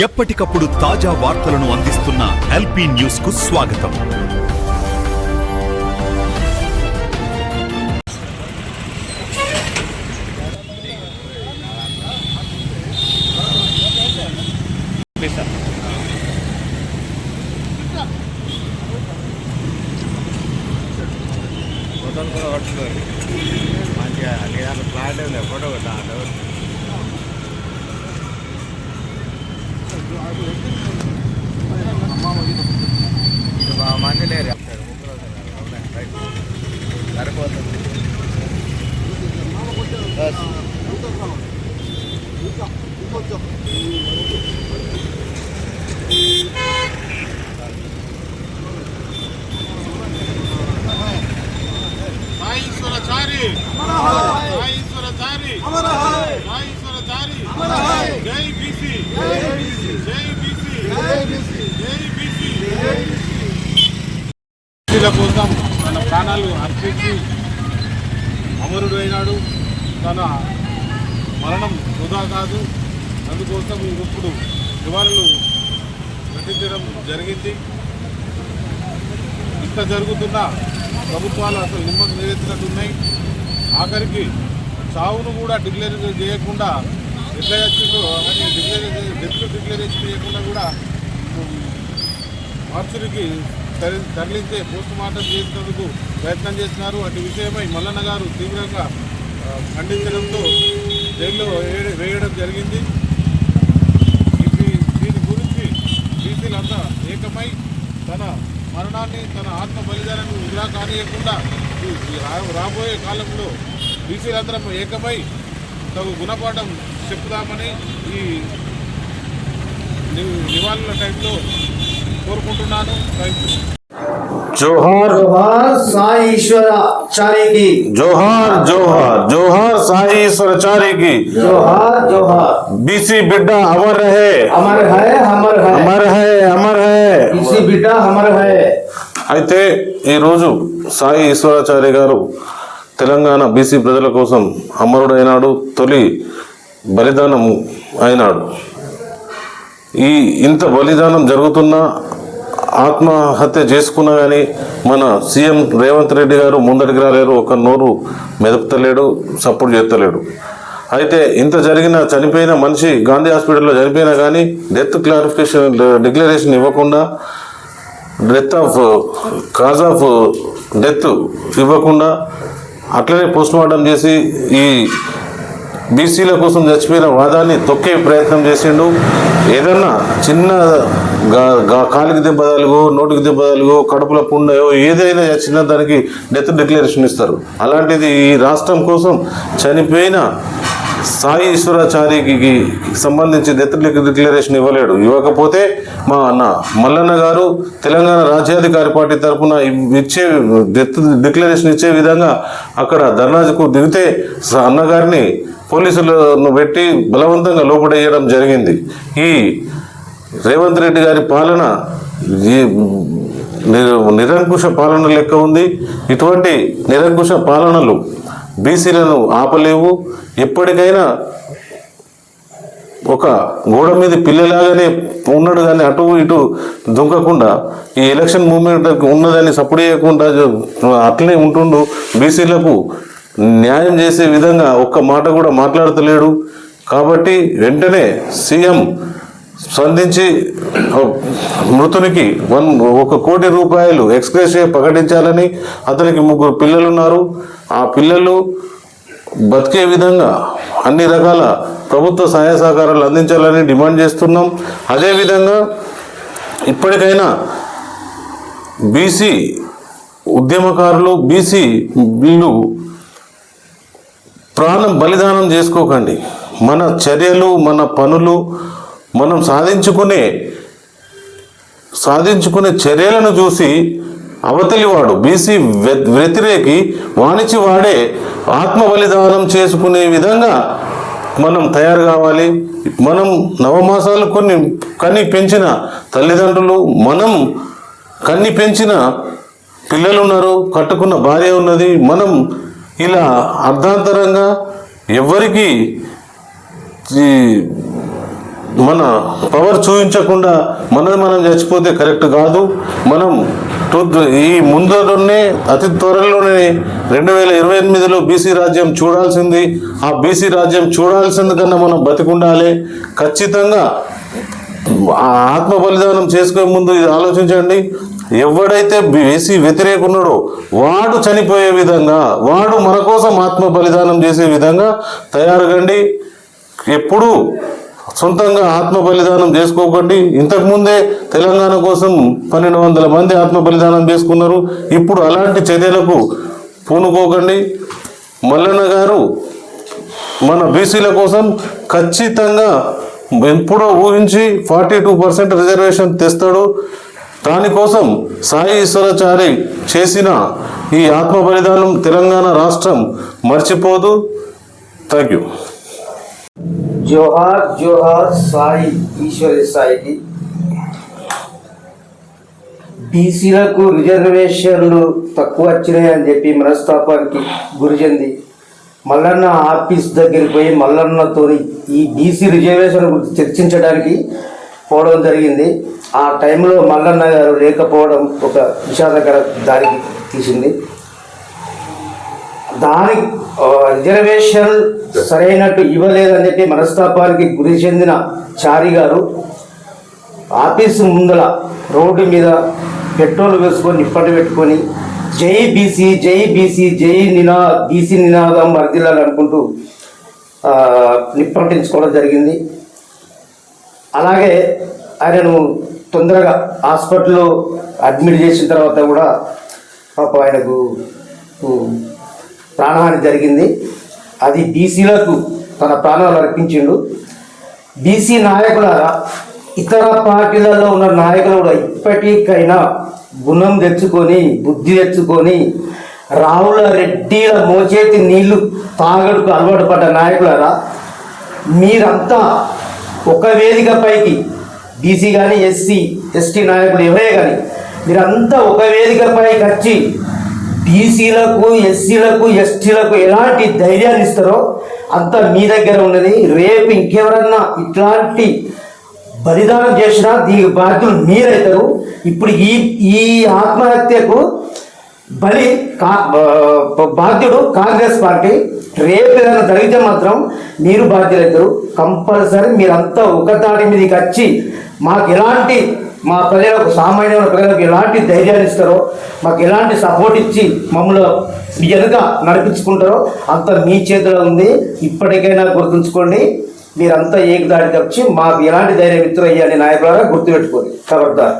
ఎప్పటికప్పుడు తాజా వార్తలను అందిస్తున్న ఎల్పీ న్యూస్ కు స్వాగతం. మంచిగా ఫ్లాట్ ఫోటో మంచి లేరు సరిపోతుంది. ఈశ్వరచారి ఈశ్వరచారి ఈశ్వరచారి జై బీసీ జై బీసీ జై బీసీ బీసీల కోసం తన ప్రాణాలు అర్పించి అమరుడు అయినాడు. తన మరణం వృధా కాదు. అందుకోసం ఇప్పుడు నివాళులు ఘటించడం జరిగింది. ఇంత జరుగుతున్న ప్రభుత్వాలు అసలు నిమ్మకు నిలెత్తినట్టున్నాయి. ఆఖరికి చావును కూడా డిక్లేర్ చేయకుండా ఎట్లా వచ్చిందో అని డిక్లరేషన్ చేయకుండా కూడా మార్చురికి తరలించే పోస్ట్ మార్టం చేసినందుకు ప్రయత్నం చేస్తున్నారు. అటు విషయమై మల్లన్న గారు తీవ్రంగా ఖండించడంతో జైల్లో వేయడం జరిగింది. దీని గురించి బీసీలంతా ఏకమై తన మరణాన్ని, తన ఆత్మ బలిదానాన్ని వృధా కానియకుండా రాబోయే కాలంలో బీసీలందరం ఏకమై తగు గుణపాఠం చెప్పుదామని ఈ నివాళుల టైంలో కోరుకుంటున్నాను. जोहार जोहार साई ईश्वराचार्य की जोहार जोहार जोहार साई ईश्वराचार्य की जोहार जोहार बीसी बिड्डा अमर रहे अमर है अमर है अमर है अमर है बीसी बिड्डा अमर है. అయితే ఈ రోజు సాయి ఈశ్వరాచార్య గారు తెలంగాణ బీసీ ప్రజల కోసం అమరుడైనాడు. తొలి బలిదానం అయినాడు. ఇంత బలిదానం జరుగుతున్నా ఆత్మహత్య చేసుకున్నా కానీ మన సీఎం రేవంత్ రెడ్డి గారు ముందడికి రాలేరు. ఒక నోరు మెదపుతలేడు, సపోర్ట్ చేస్తలేడు. అయితే ఇంత జరిగిన చనిపోయిన మనిషి గాంధీ హాస్పిటల్లో చనిపోయినా కానీ డెత్ డిక్లరేషన్ ఇవ్వకుండా, death of cause of death ఇవ్వకుండా అట్లనే పోస్ట్ మార్టం చేసి ఈ బీసీల కోసం చచ్చిపోయిన వాదాన్ని తొక్కే ప్రయత్నం చేసిండు. ఏదన్నా చిన్న కాలికి దెబ్బ తలుగు, నోటికి దెబ్బ తలుగు, కడుపుల పుండయో ఏదైనా చిన్న దానికి డెత్ డిక్లరేషన్ ఇస్తారు. అలాంటిది ఈ రాష్ట్రం కోసం చనిపోయిన సాయి ఈశ్వరాచార్యకి సంబంధించి డెత్ డిక్లరేషన్ ఇవ్వలేడు. ఇవ్వకపోతే మా అన్న మల్లన్న గారు తెలంగాణ రాజ్యాధికారి పార్టీ తరఫున ఇచ్చే డెత్ డిక్లరేషన్ ఇచ్చే విధంగా అక్కడ ధర్నాకు దిగితే అన్నగారిని పోలీసులను పెట్టి బలవంతంగా లోపడేయడం జరిగింది. ఈ రేవంత్ రెడ్డి గారి పాలన నిరంకుశ పాలన లెక్క ఉంది. ఇటువంటి నిరంకుశ పాలనలు బీసీలను ఆపలేవు. ఎప్పటికైనా ఒక గోడ మీద పిల్లలాగానే ఉన్నాడు కానీ అటు ఇటు దుంకకుండా ఈ ఎలక్షన్ మూమెంట్ ఉన్నదని సపోర్ట్ చేయకుండా అట్లనే ఉంటుండు. బీసీలకు న్యాయం చేసే విధంగా ఒక్క మాట కూడా మాట్లాడతలేడు. కాబట్టి వెంటనే సీఎం స్పందించి మృతునికి 1 కోటి రూపాయలు ఎక్స్గ్రేషియా ప్రకటించాలని, అతనికి 3 పిల్లలు ఉన్నారు. ఆ పిల్లలు బతికే విధంగా అన్ని రకాల ప్రభుత్వ సహాయ సహకారాలు అందించాలని డిమాండ్ చేస్తున్నాం. అదేవిధంగా ఇప్పటికైనా బీసీ ఉద్యమకారులు, బీసీ వీళ్ళు ప్రాణం బలిదానం చేసుకోకండి. మన చర్యలు, మన పనులు, మనం సాధించుకునే చర్యలను చూసి అవతలివాడు బీసీ వ్యతిరేకి వాణిచి వాడే ఆత్మ బలిదానం చేసుకునే విధంగా మనం తయారు కావాలి. మనం నవమాసాలు కన్ని పెంచిన తల్లిదండ్రులు, మనం కన్ని పెంచిన పిల్లలు ఉన్నారు, కట్టుకున్న భార్య ఉన్నది. మనం ఇలా అర్ధాంతరంగా ఎవరికి మన పవర్ చూపించకుండా మనది మనం చచ్చిపోతే కరెక్ట్ కాదు. మనం ఈ ముందరనే అతి త్వరలోనే 2028లో బీసీ రాజ్యం చూడాల్సింది. ఆ బీసీ రాజ్యం చూడాల్సింది కన్నా మనం బతికుండాలి. ఖచ్చితంగా ఆత్మ బలిదానం చేసుకునే ముందు ఇది ఆలోచించండి. ఎవడైతే బీసీ వ్యతిరేక ఉన్నాడో వాడు చనిపోయే విధంగా, వాడు మన కోసం ఆత్మ బలిదానం చేసే విధంగా తయారుగండి. ఎప్పుడూ సొంతంగా ఆత్మ బలిదానం చేసుకోకండి. ఇంతకుముందే తెలంగాణ కోసం 1200 మంది ఆత్మ బలిదానం చేసుకున్నారు. ఇప్పుడు అలాంటి చర్యలకు పూనుకోకండి. మల్లన్న గారు మన బీసీల కోసం ఖచ్చితంగా ఎప్పుడో ఊహించి 42% రిజర్వేషన్ తెస్తాడు. దానికోసం సాయి ఈశ్వరాచారి చేసిన ఈ ఆత్మ బలిదానం తెలంగాణ రాష్ట్రం మర్చిపోదు. Thank you. జోహార్ జోహార్ సాయి ఈశ్వరి సాయికి. బీసీలకు రిజర్వేషన్లు తక్కువ వచ్చినాయి అని చెప్పి మనస్తాపానికి గురి చెంది మల్లన్న ఆఫీస్ దగ్గరికి పోయి మల్లన్నతో ఈ బీసీ రిజర్వేషన్ గురించి చర్చించడానికి పోవడం జరిగింది. ఆ టైంలో మల్లన్న గారు లేకపోవడం ఒక విషాదకర దారికి తీసింది. దానికి రిజర్వేషన్ సరైనట్టు ఇవ్వలేదని చెప్పి మనస్తాపానికి గురి చెందిన చారి గారు ఆఫీసు ముందల రోడ్డు మీద పెట్రోల్ వేసుకొని నిప్పటి పెట్టుకొని జై బీసీ జై బీసీ జై బీసీ నినాదం వర్ధిల్లాలి అనుకుంటూ నిప్పంటించుకోవడం జరిగింది. అలాగే ఆయనను తొందరగా హాస్పిటల్లో అడ్మిట్ చేసిన తర్వాత కూడా పాప ఆయనకు ప్రాణహాని జరిగింది. అది బీసీలకు తన ప్రాణాలు అర్పించిండు. బీసీ నాయకులారా, ఇతర పార్టీలలో ఉన్న నాయకులు కూడా ఇప్పటికైనా గుణం తెచ్చుకొని బుద్ధి తెచ్చుకొని రావుల రెడ్డిల మోచేతి నీళ్లు తాగడుకు అలవాటు పడ్డ నాయకులారా, మీరంతా ఒక వేదిక పైకి బీసీ కానీ ఎస్సీ ఎస్టీ నాయకులు ఎవరే కానీ మీరంతా ఒక వేదిక పైకి వచ్చి బీసీలకు ఎస్సీలకు ఎస్టీలకు ఎలాంటి ధైర్యాన్ని ఇస్తారో అంత మీ దగ్గర ఉన్నది. రేపు ఇంకెవరన్నా ఇట్లాంటి బలిదానం చేసినా దీనికి బాధ్యులు మీరైతారు. ఇప్పుడు ఈ ఆత్మహత్యకు బాధ్యుడు కాంగ్రెస్ పార్టీ. రేపు ఏదైనా జరిగితే మాత్రం మీరు బాధ్యులవుతారు. కంపల్సరీ మీరంతా ఒకతాటి మీదకి వచ్చి మాకు ఎలాంటి మా ప్రజలకు సామాన్యమైన ప్రజలకు ఎలాంటి ధైర్యాన్ని ఇస్తారో, మాకు ఎలాంటి సపోర్ట్ ఇచ్చి మమ్మల్ని వెనుక నడిపించుకుంటారో అంత మీ చేతిలో ఉంది. ఇప్పటికైనా గుర్తుంచుకోండి. మీరంతా ఏకదాడికి వచ్చి మాకు ఎలాంటి ధైర్యం ఇస్తారో అయ్యాన్ని నాయకులారా గుర్తుపెట్టుకోండి. ఖబర్దార్.